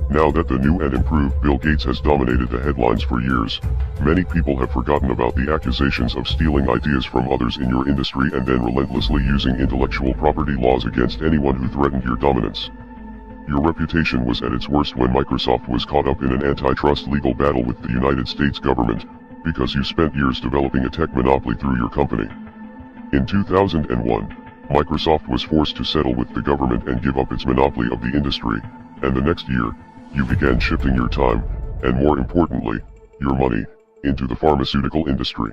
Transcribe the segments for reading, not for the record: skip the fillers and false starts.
Now that the new and improved Bill Gates has dominated the headlines for years, many people have forgotten about the accusations of stealing ideas from others in your industry and then relentlessly using intellectual property laws against anyone who threatened your dominance. Your reputation was at its worst when Microsoft was caught up in an antitrust legal battle with the United States government, because you spent years developing a tech monopoly through your company. In 2001, Microsoft was forced to settle with the government and give up its monopoly of the industry, and the next year, you began shifting your time, and more importantly, your money, into the pharmaceutical industry.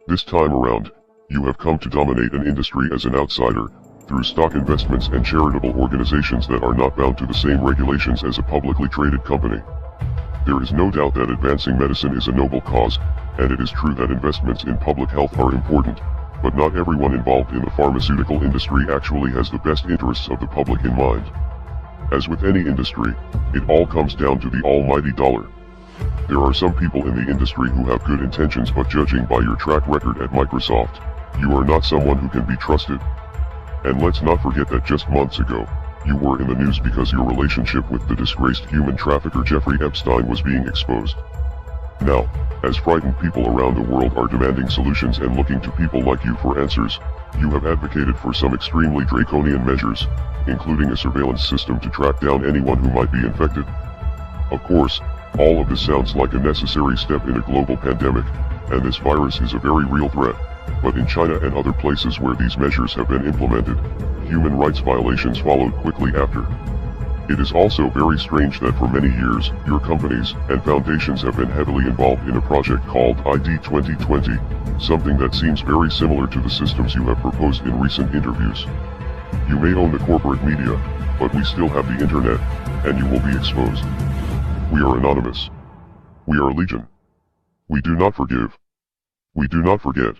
This time around, you have come to dominate an industry as an outsider, through stock investments and charitable organizations that are not bound to the same regulations as a publicly traded company. There is no doubt that advancing medicine is a noble cause, and it is true that investments in public health are important, but not everyone involved in the pharmaceutical industry actually has the best interests of the public in mind. As with any industry, it all comes down to the almighty dollar. There are some people in the industry who have good intentions, but judging by your track record at Microsoft, you are not someone who can be trusted. And let's not forget that just months ago, you were in the news because your relationship with the disgraced human trafficker Jeffrey Epstein was being exposed. Now, as frightened people around the world are demanding solutions and looking to people like you for answers, you have advocated for some extremely draconian measures, including a surveillance system to track down anyone who might be infected. Of course, all of this sounds like a necessary step in a global pandemic, and this virus is a very real threat, but in China and other places where these measures have been implemented, human rights violations followed quickly after. It is also very strange that for many years, your companies and foundations have been heavily involved in a project called ID 2020, something that seems very similar to the systems you have proposed in recent interviews. You may own the corporate media, but we still have the internet, and you will be exposed. We are anonymous. We are legion. We do not forgive. We do not forget.